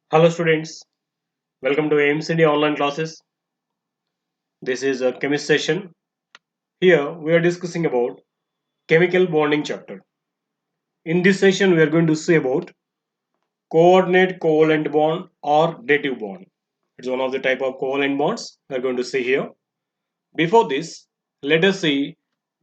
Hello students, welcome to aimsindia online classes. This is a chemist session. Here we are discussing about chemical bonding chapter. In this session we are going to see about coordinate covalent bond or dative bond. It's one of the type of covalent bonds we are going to see here. Before this, let us see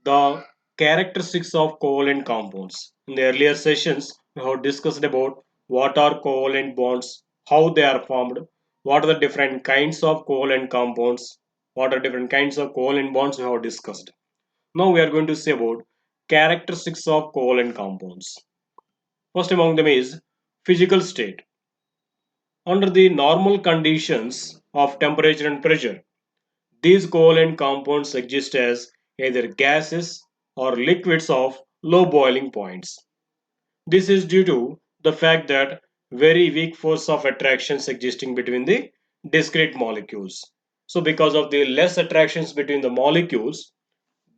the characteristics of covalent compounds. In the earlier sessions we have discussed about what are covalent bonds, how they are formed, what are the different kinds of covalent compounds, what are different kinds of covalent bonds we have discussed. Now we are going to see about characteristics of covalent compounds. First among them is physical state. Under the normal conditions of temperature and pressure, these covalent compounds exist as either gases or liquids of low boiling points. This is due to the fact that very weak force of attractions existing between the discrete molecules. So because of the less attractions between the molecules,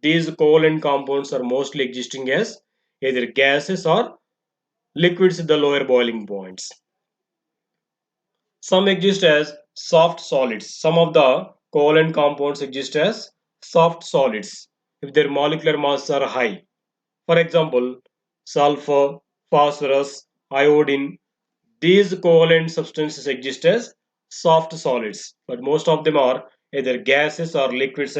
these covalent compounds are mostly existing as either gases or liquids at the lower boiling points. Some exist as soft solids. Some of the covalent compounds exist as soft solids if their molecular masses are high. For example, sulfur, phosphorus, iodine. These covalent substances exist as soft solids, but most of them are either gases or liquids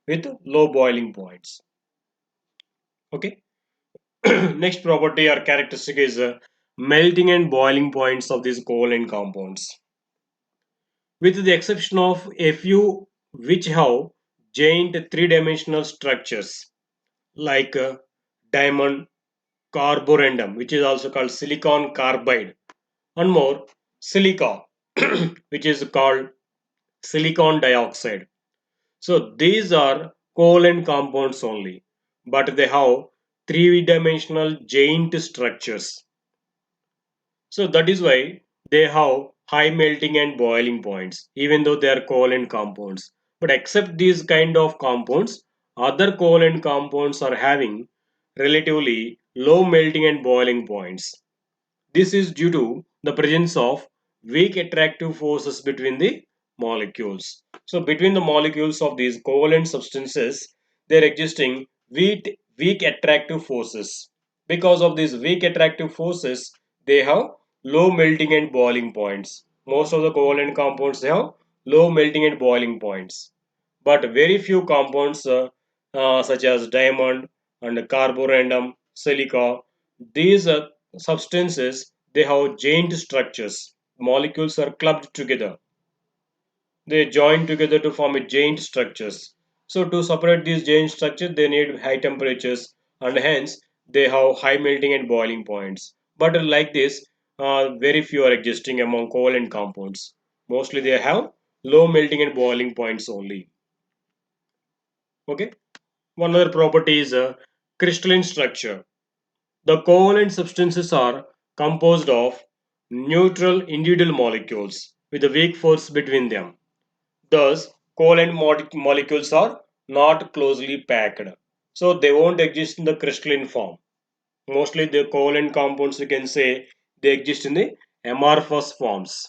with low boiling points. Okay. Next property or characteristic is melting and boiling points of these covalent compounds. With the exception of a few which have giant three-dimensional structures like diamond, carborundum, which is also called silicon carbide, and more silica, which is called silicon dioxide. So these are covalent compounds only, but they have three-dimensional giant structures. So that is why they have high melting and boiling points, even though they are covalent compounds. But except these kind of compounds, other covalent compounds are having relatively low melting and boiling points. This is due to the presence of weak attractive forces between the molecules. So between the molecules of these covalent substances, there are existing weak attractive forces. Because of these weak attractive forces, they have low melting and boiling points. Most of the covalent compounds have low melting and boiling points. But very few compounds such as diamond and carborundum, silica, these substances, they have giant structures. Molecules are clubbed together. They join together to form a giant structures. So to separate these giant structures, they need high temperatures, and hence they have high melting and boiling points. But like this, very few are existing among covalent compounds. Mostly they have low melting and boiling points only. Okay. One other property is crystalline structure. The covalent substances are composed of neutral individual molecules with a weak force between them. Thus, covalent molecules are not closely packed. So they won't exist in the crystalline form. Mostly the covalent compounds you can say they exist in the amorphous forms.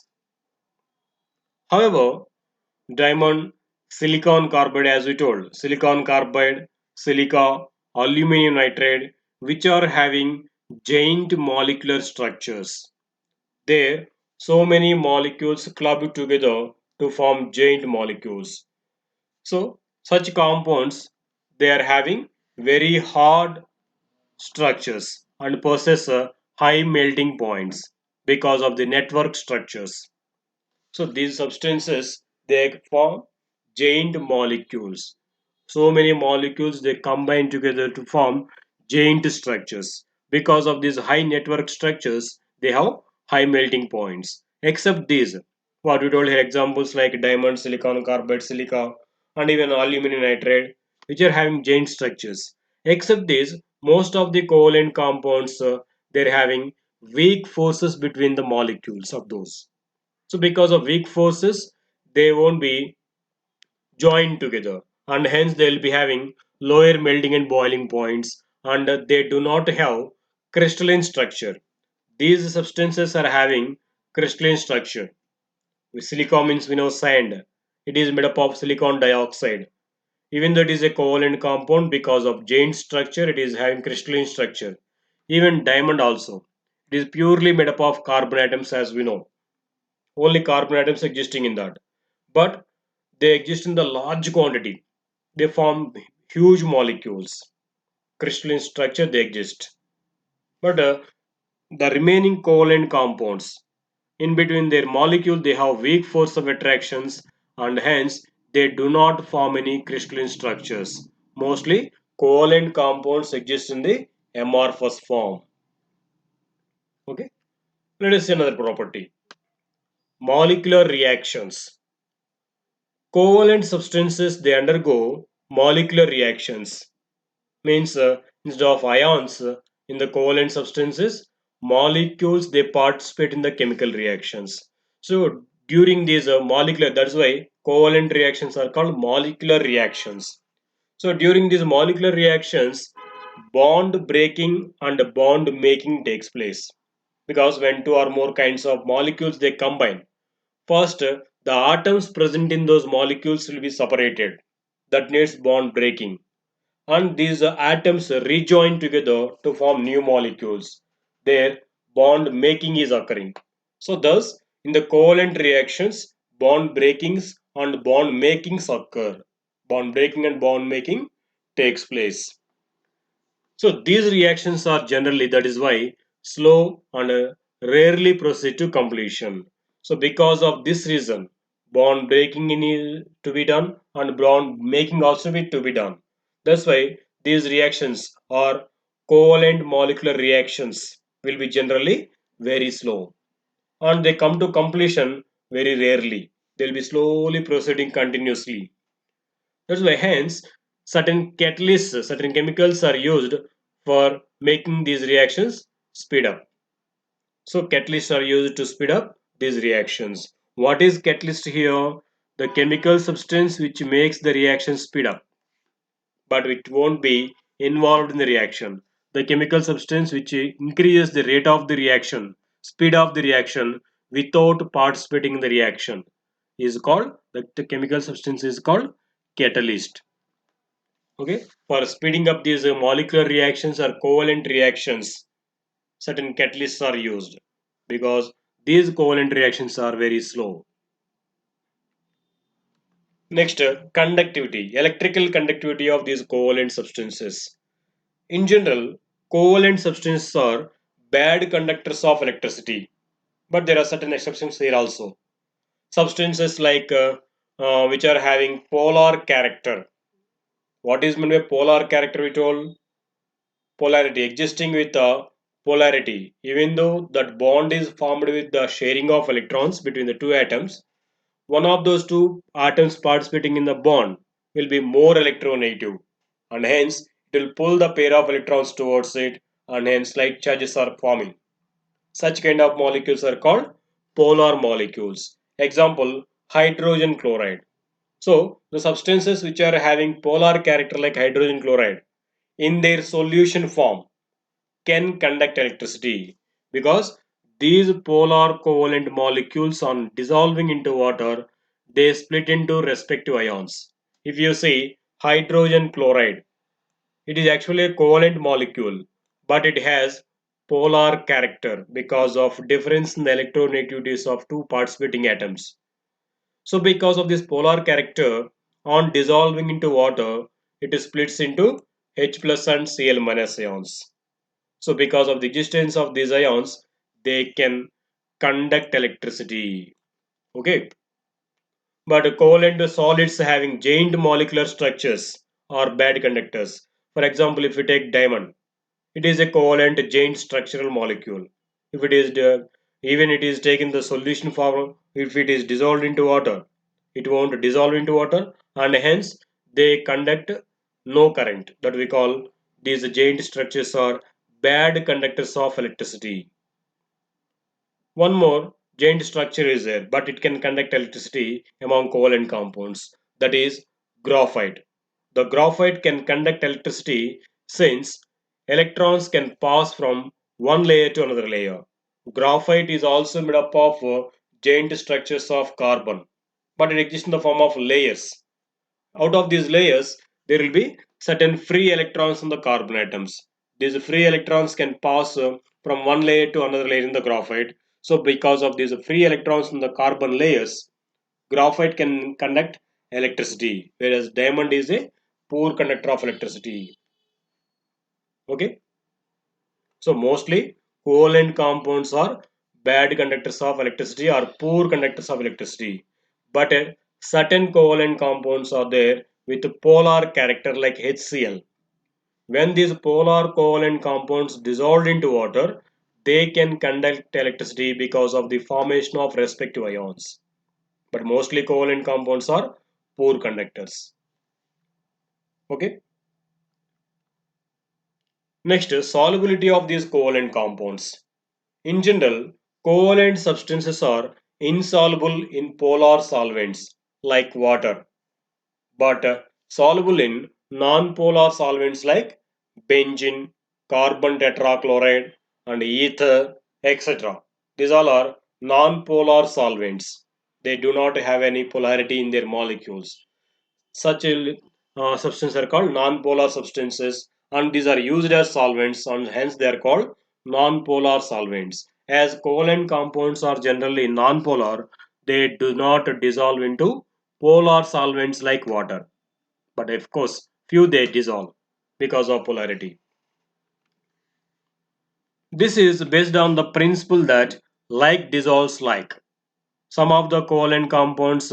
However, diamond, silicon carbide, as we told, silicon carbide, silica, aluminum nitride, which are having giant molecular structures. There, so many molecules club together to form giant molecules. So, such compounds, they are having very hard structures and possess high melting points because of the network structures. So these substances, they form giant molecules. So many molecules, they combine together to form giant structures. Because of these high network structures, they have high melting points. Except these, what we told here, examples like diamond, silicon carbide, silica, and even aluminum nitride, which are having giant structures. Except these, most of the covalent compounds, they're having weak forces between the molecules of those. So because of weak forces, they won't be joined together, and hence they will be having lower melting and boiling points, and they do not have crystalline structure. These substances are having Crystalline structure. With silicon means we know sand. It is made up of silicon dioxide. Even though it is a covalent compound, because of giant structure, it is having crystalline structure. Even diamond also. It is purely made up of carbon atoms as we know. Only carbon atoms existing in that. But they exist in the large quantity. They form huge molecules. Crystalline structure they exist. But the remaining covalent compounds, in between their molecule they have weak force of attractions and hence they do not form any crystalline structures. Mostly covalent compounds exist in the amorphous form. Okay, let us see another property. Molecular reactions. Covalent substances they undergo molecular reactions. Means instead of ions in the covalent substances, molecules they participate in the chemical reactions. So during these molecular, that's why covalent reactions are called molecular reactions. So during these molecular reactions, bond breaking and bond making takes place, because when two or more kinds of molecules they combine, first the atoms present in those molecules will be separated. That needs bond breaking, and these atoms rejoin together to form new molecules. Their bond making is occurring. So thus in the covalent reactions, bond breakings and bond makings occur. Bond breaking and bond making takes place. So these reactions are generally, that is why, slow and rarely proceed to completion. So because of this reason, bond breaking is to be done and bond making also be to be done. That's why these reactions or covalent molecular reactions will be generally very slow, and they come to completion very rarely. They'll be slowly proceeding continuously. That's why, hence, certain catalysts, certain chemicals are used for making these reactions speed up. So, catalysts are used to speed up these reactions. What is catalyst here? The chemical substance which makes the reaction speed up, but it won't be involved in the reaction. The chemical substance which increases the rate of the reaction, speed of the reaction without participating in the reaction is called, the chemical substance is called catalyst. Okay, for speeding up these molecular reactions or covalent reactions, certain catalysts are used, because these covalent reactions are very slow. Next, conductivity, electrical conductivity of these covalent substances. In general, covalent substances are bad conductors of electricity, but there are certain exceptions here also. Substances like which are having polar character. What is meant by polar character? We told polarity, existing with a polarity. Even though that bond is formed with the sharing of electrons between the two atoms, one of those two atoms participating in the bond will be more electronegative, and hence it will pull the pair of electrons towards it, and hence light charges are forming. Such kind of molecules are called polar molecules. Example, hydrogen chloride. So the substances which are having polar character like hydrogen chloride, in their solution form, can conduct electricity, because these polar covalent molecules on dissolving into water, they split into respective ions. If you see hydrogen chloride, it is actually a covalent molecule, but it has polar character because of difference in the electronegativities of two participating atoms. So because of this polar character, on dissolving into water, it splits into H plus and Cl minus ions. So because of the existence of these ions, they can conduct electricity. Okay. But covalent solids having giant molecular structures are bad conductors. For example, if you take diamond, it is a covalent giant structural molecule. If it is even it is taken the solution form, if it is dissolved into water, it won't dissolve into water, and hence they conduct no current. That we call these giant structures are bad conductors of electricity. One more giant structure is there, but it can conduct electricity among covalent compounds. That is graphite. The graphite can conduct electricity since electrons can pass from one layer to another layer. Graphite is also made up of giant structures of carbon, but it exists in the form of layers. Out of these layers, there will be certain free electrons in the carbon atoms. These free electrons can pass from one layer to another layer in the graphite. So because of these free electrons in the carbon layers, graphite can conduct electricity, whereas diamond is a poor conductor of electricity. Okay, so mostly covalent compounds are bad conductors of electricity or poor conductors of electricity, but certain covalent compounds are there with polar character like HCl. When these polar covalent compounds dissolved into water, they can conduct electricity because of the formation of respective ions. But mostly covalent compounds are poor conductors. Okay. Next, solubility of these covalent compounds. In general, covalent substances are insoluble in polar solvents like water, but soluble in non-polar solvents like benzene, carbon tetrachloride, and ether, etc. These all are non-polar solvents. They do not have any polarity in their molecules. Such substances are called non-polar substances, and these are used as solvents, and hence they are called non-polar solvents. As covalent compounds are generally non-polar, they do not dissolve into polar solvents like water. But of course, few they dissolve because of polarity. This is based on the principle that like dissolves like. Some of the covalent compounds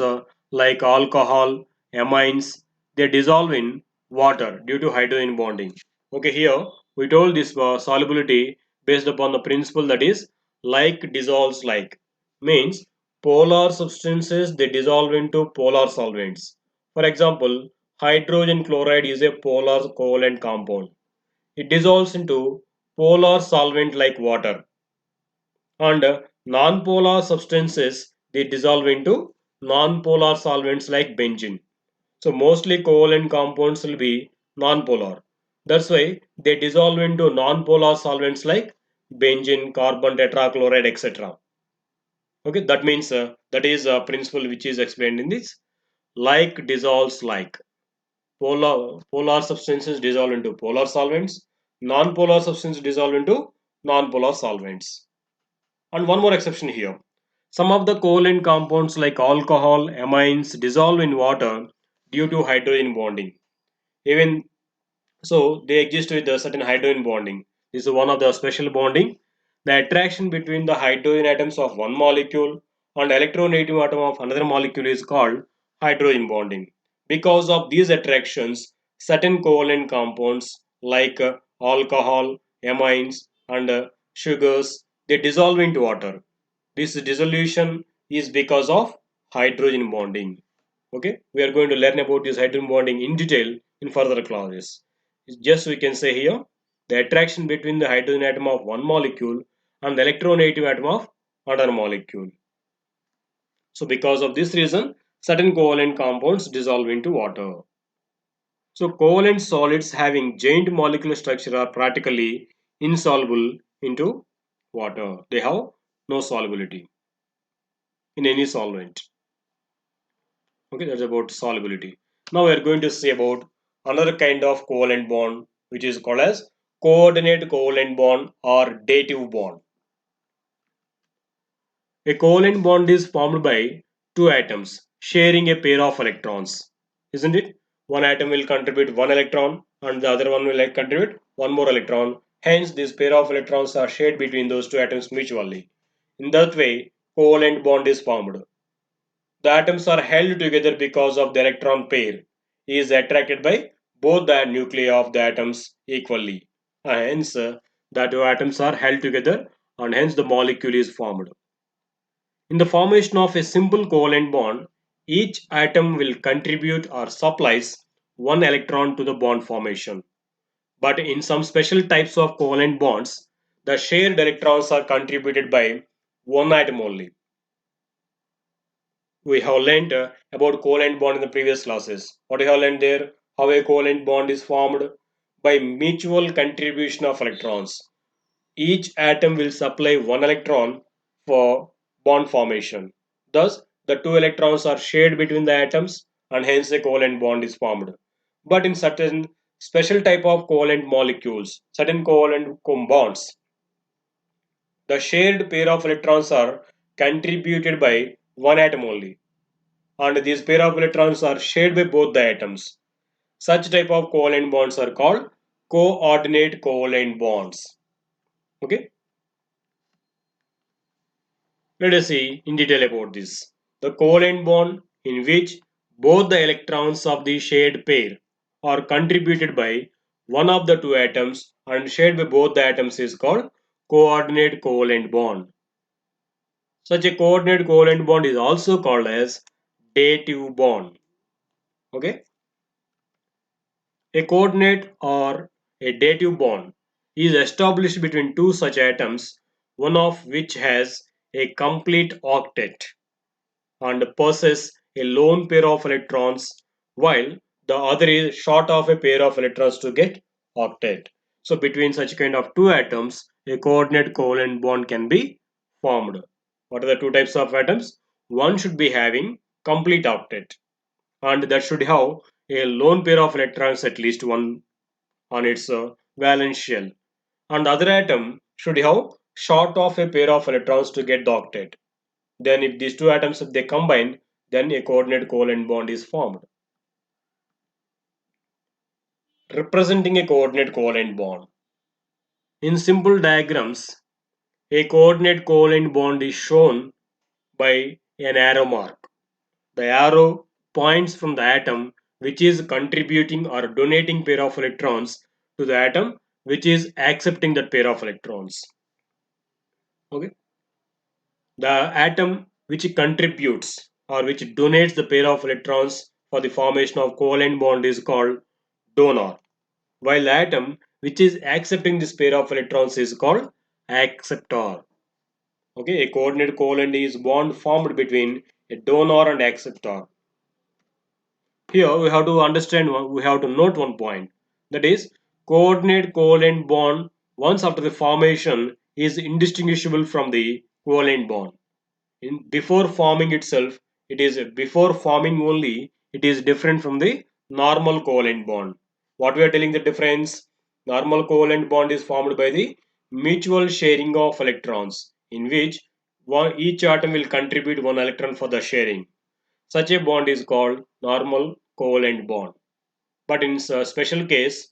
like alcohol, amines, they dissolve in water due to hydrogen bonding. Okay, here we told this solubility based upon the principle that is like dissolves like. Means polar substances they dissolve into polar solvents. For example, hydrogen chloride is a polar covalent compound. It dissolves into polar solvent like water, and non-polar substances they dissolve into non-polar solvents like benzene. So mostly covalent compounds will be non-polar. That's why they dissolve into non-polar solvents like benzene, carbon tetrachloride, etc. Okay, that means that is a principle which is explained in this. Like dissolves like. Polar substances dissolve into polar solvents. Non-polar substances dissolve into non-polar solvents. And one more exception here. Some of the covalent compounds like alcohol, amines dissolve in water due to hydrogen bonding. Even so, they exist with a certain hydrogen bonding. This is one of the special bonding. The attraction between the hydrogen atoms of one molecule and electronegative atom of another molecule is called hydrogen bonding. Because of these attractions, certain covalent compounds like alcohol, amines, and sugars they dissolve into water. This dissolution is because of hydrogen bonding. Okay, we are going to learn about this hydrogen bonding in detail in further classes. Just we can say here the attraction between the hydrogen atom of one molecule and the electronegative atom of another molecule. So because of this reason, certain covalent compounds dissolve into water. So covalent solids having giant molecular structure are practically insoluble into water. They have no solubility in any solvent. Okay, that's about solubility. Now we are going to see about another kind of covalent bond which is called as coordinate covalent bond or dative bond. A covalent bond is formed by two atoms sharing a pair of electrons, isn't it? One atom will contribute one electron and the other one will contribute one more electron. Hence, this pair of electrons are shared between those two atoms mutually. In that way, covalent bond is formed. The atoms are held together because of the electron pair is attracted by both the nuclei of the atoms equally. Hence, the two atoms are held together and hence the molecule is formed. In the formation of a simple covalent bond, each atom will contribute or supplies one electron to the bond formation. But in some special types of covalent bonds, the shared electrons are contributed by one atom only. We have learned about covalent bond in the previous classes. What we have learned there? How a covalent bond is formed by mutual contribution of electrons. each atom will supply one electron for bond formation. Thus, the two electrons are shared between the atoms and hence a covalent bond is formed. But in certain special type of covalent molecules, certain covalent bonds, the shared pair of electrons are contributed by one atom only, and these pair of electrons are shared by both the atoms. Such type of covalent bonds are called coordinate covalent bonds. Okay, let us see in detail about this. The covalent bond in which both the electrons of the shared pair are contributed by one of the two atoms and shared by both the atoms is called coordinate covalent bond. Such a coordinate covalent bond is also called as dative bond. Okay, a coordinate or a dative bond is established between two such atoms, one of which has a complete octet and possess a lone pair of electrons, while the other is short of a pair of electrons to get octet. So between such kind of two atoms, a coordinate covalent bond can be formed. What are the two types of atoms? One should be having complete octet, and that should have a lone pair of electrons, at least one on its valence shell, and the other atom should have short of a pair of electrons to get the octet. Then if these two atoms, if they combine, then a coordinate covalent bond is formed. Representing a coordinate covalent bond. In simple diagrams, a coordinate covalent bond is shown by an arrow mark. The arrow points from the atom which is contributing or donating pair of electrons to the atom which is accepting that pair of electrons. Okay. The atom which contributes or which donates the pair of electrons for the formation of covalent bond is called donor, while the atom which is accepting this pair of electrons is called acceptor. Okay, a coordinate covalent is bond formed between a donor and acceptor. Here we have to understand we have to note one point, that is coordinate covalent bond once after the formation is indistinguishable from the covalent bond. Before forming itself, it is before forming only it is different from the normal covalent bond. What we are telling the difference? Normal covalent bond is formed by the mutual sharing of electrons, in which each atom will contribute one electron for the sharing. Such a bond is called normal covalent bond. But in a special case,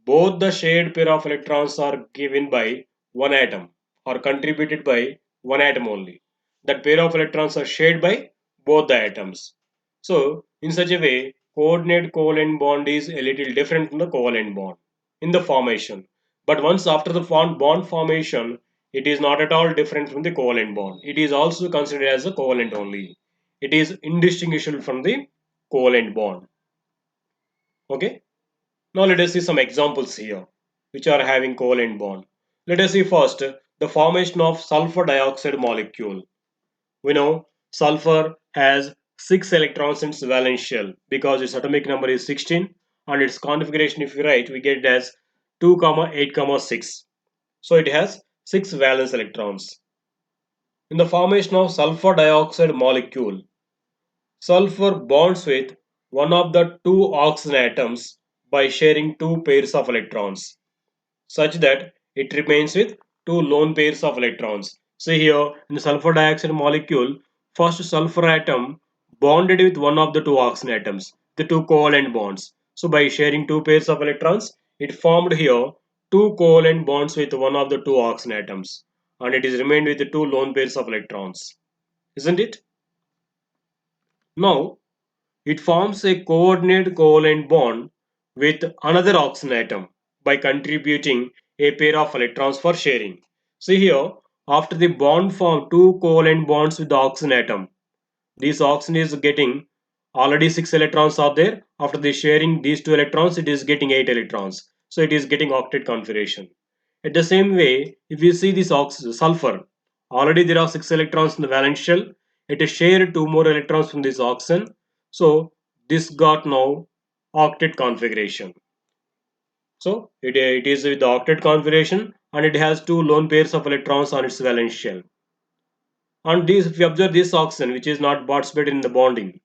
both the shared pair of electrons are given by one atom or contributed by one atom only. That pair of electrons are shared by both the atoms. So, in such a way, coordinate covalent bond is a little different from the covalent bond in the formation. But once after the bond formation, it is not at all different from the covalent bond. It is also considered as a covalent only. It is indistinguishable from the covalent bond. Okay. Now let us see some examples here which are having covalent bond. Let us see first the formation of sulfur dioxide molecule. We know sulfur has 6 electrons in its valence shell because its atomic number is 16, and its configuration, if you write, we get it as 2, 8, 6. So it has 6 valence electrons. In the formation of sulfur dioxide molecule, sulfur bonds with one of the two oxygen atoms by sharing two pairs of electrons, such that it remains with two lone pairs of electrons. See here in the sulfur dioxide molecule, first sulfur atom bonded with one of the two oxygen atoms, the two covalent bonds. So by sharing two pairs of electrons, it formed here two covalent bonds with one of the two oxygen atoms, and it is remained with the two lone pairs of electrons. Isn't it? Now it forms a coordinate covalent bond with another oxygen atom by contributing a pair of electrons for sharing. See here, after the bond form two covalent bonds with the oxygen atom, this oxygen is getting already 6 electrons are there. After the sharing these 2 electrons, it is getting 8 electrons. So it is getting octet configuration. At the same way, if you see this sulfur, already there are 6 electrons in the valence shell. It is shared 2 more electrons from this oxygen. So this got now octet configuration. So it is with the octet configuration, and it has two lone pairs of electrons on its valence shell. And this, if you observe this oxygen, which is not participated in the bonding,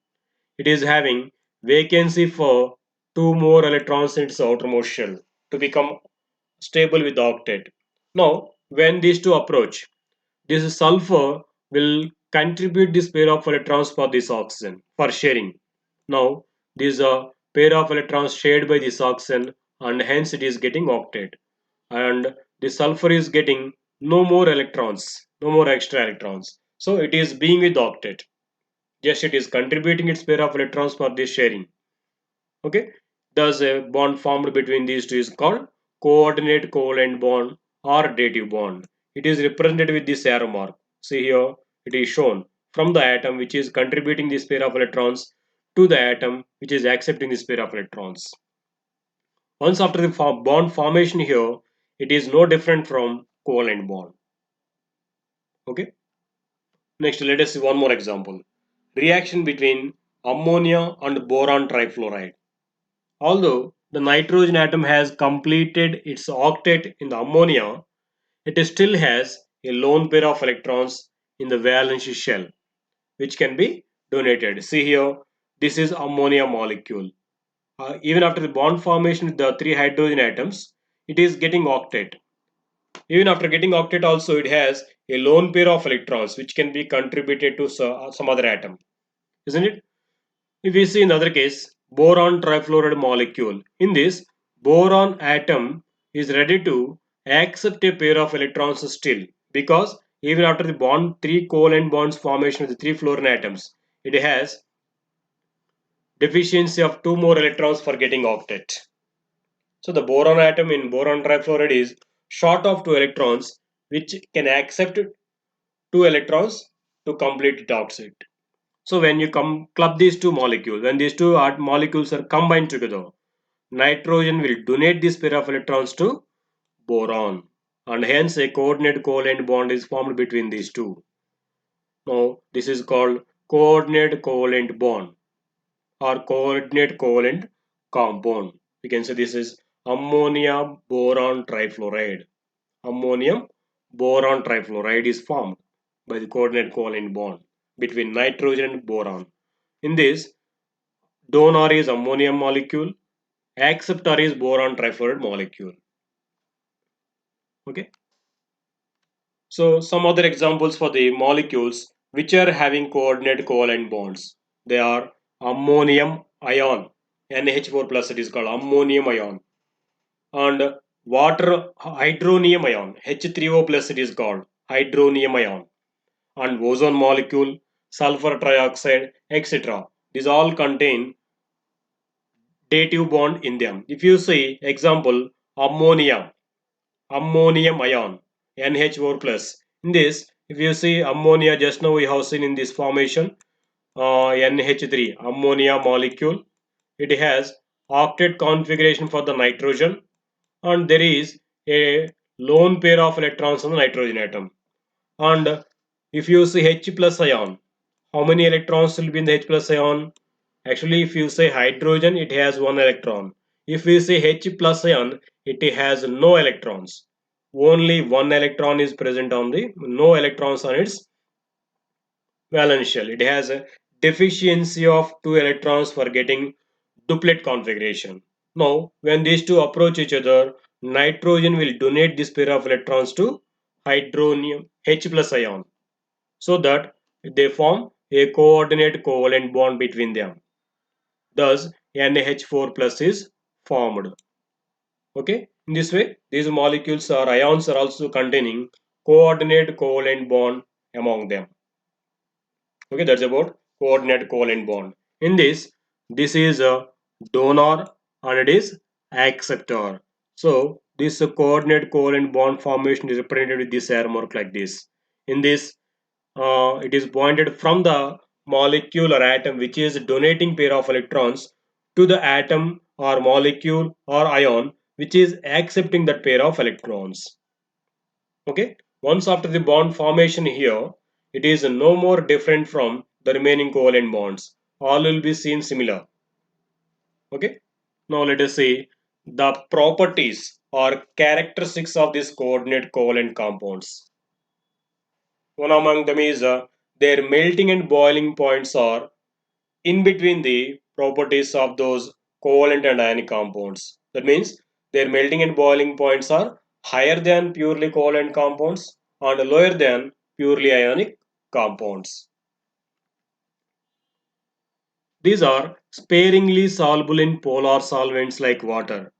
it is having vacancy for two more electrons in its outermost shell to become stable with the octet. Now, when these two approach, this sulfur will contribute this pair of electrons for this oxygen for sharing. Now, this pair of electrons shared by this oxygen, and hence it is getting octet. And the sulfur is getting no more electrons, no more extra electrons. So it is being with the octet. Just it is contributing its pair of electrons for this sharing. Okay. Thus a bond formed between these two is called coordinate covalent bond or dative bond. It is represented with this arrow mark. See here, it is shown from the atom which is contributing this pair of electrons to the atom which is accepting this pair of electrons. Once after the bond formation here, it is no different from covalent bond. Okay. Next, let us see one more example. Reaction between ammonia and boron trifluoride. Although the nitrogen atom has completed its octet in the ammonia, it still has a lone pair of electrons in the valence shell, which can be donated. See here, this is ammonia molecule. Even after the bond formation with the three hydrogen atoms, it is getting octet. Even after getting octet also, it has a lone pair of electrons, which can be contributed to some other atom. Isn't it? If we see in the other case, boron trifluoride molecule. In this, boron atom is ready to accept a pair of electrons still, because even after the bond, three covalent bonds formation with the three fluorine atoms, it has deficiency of two more electrons for getting octet. So the boron atom in boron trifluoride is short of two electrons, which can accept two electrons to complete its octet. So when you club these two molecules, when these two molecules are combined together, nitrogen will donate this pair of electrons to boron, and hence a coordinate covalent bond is formed between these two. Now this is called coordinate covalent bond or coordinate covalent compound. We can say this is ammonia boron trifluoride. Ammonium boron trifluoride is formed by the coordinate covalent bond between nitrogen and boron. In this, donor is ammonium molecule, acceptor is boron trifluoride molecule. Okay. So some other examples for the molecules which are having coordinate covalent bonds. They are ammonium ion, NH4 plus, it is called ammonium ion, and water hydronium ion, H3O plus, it is called hydronium ion, and ozone molecule, sulfur trioxide, etc. These all contain dative bond in them. If you see example ammonia, ammonium ion, NH4 plus. In this, if you see ammonia, just now we have seen in this formation NH3 ammonia molecule. It has octet configuration for the nitrogen, and there is a lone pair of electrons on the nitrogen atom. And if you see H plus ion, how many electrons will be in the H plus ion? Actually, if you say hydrogen, it has one electron. If we say H plus ion, it has no electrons. Only one electron is present on the, no electrons on its valence shell. It has a deficiency of two electrons for getting duplet configuration. Now, when these two approach each other, nitrogen will donate this pair of electrons to hydronium H plus ion, so that they form a coordinate covalent bond between them. Thus, NH4 plus is formed. Okay, in this way, these molecules or ions are also containing coordinate covalent bond among them. Okay, that's about coordinate covalent bond. In this is a donor and it is acceptor. So this coordinate covalent bond formation is represented with this arrow mark like this. In this, it is pointed from the molecule or atom which is donating pair of electrons to the atom or molecule or ion which is accepting that pair of electrons. Okay, once after the bond formation here, it is no more different from the remaining covalent bonds. All will be seen similar. Okay, now let us see The properties or characteristics of these coordinate covalent compounds. One among them is their melting and boiling points are in between the properties of those covalent and ionic compounds. That means their melting and boiling points are higher than purely covalent compounds and lower than purely ionic compounds. These are sparingly soluble in polar solvents like water,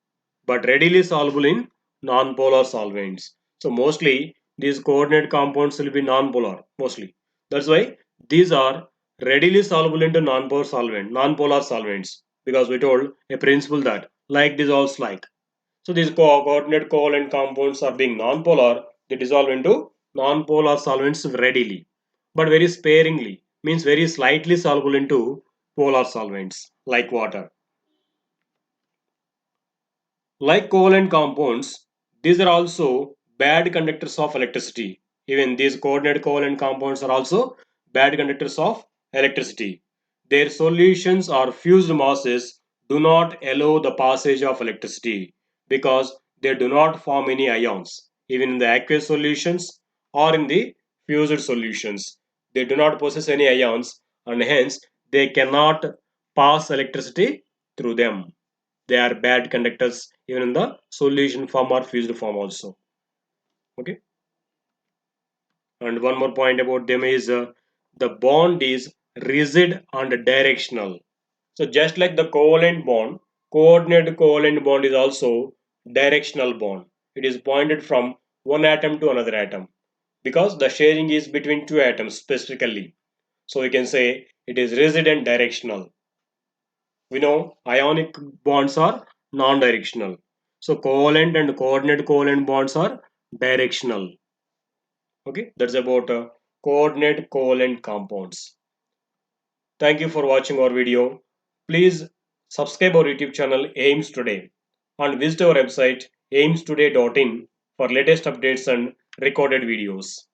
but readily soluble in non-polar solvents. So mostly these coordinate compounds will be non-polar mostly. That's why these are readily soluble into non-polar solvents, because we told a principle that like dissolves like. So these coordinate covalent compounds are being non-polar, they dissolve into non-polar solvents readily, but very sparingly, means very slightly soluble into polar solvents like water. Like covalent compounds, these are also bad conductors of electricity. Even these coordinate covalent compounds are also bad conductors of electricity. Their solutions or fused masses do not allow the passage of electricity because they do not form any ions. Even in the aqueous solutions or in the fused solutions, they do not possess any ions, and hence they cannot pass electricity through them. They are bad conductors even in the solution form or fused form also. Okay. And one more point about them is the bond is rigid and directional. So just like the covalent bond, coordinate covalent bond is also directional bond. It is pointed from one atom to another atom because the sharing is between two atoms specifically. So we can say it is rigid and directional. We know ionic bonds are non-directional. So covalent and coordinate covalent bonds are directional. Okay, that's about coordinate covalent compounds. Thank you for watching our video. Please subscribe our YouTube channel Aims Today and visit our website aimstoday.in for latest updates and recorded videos.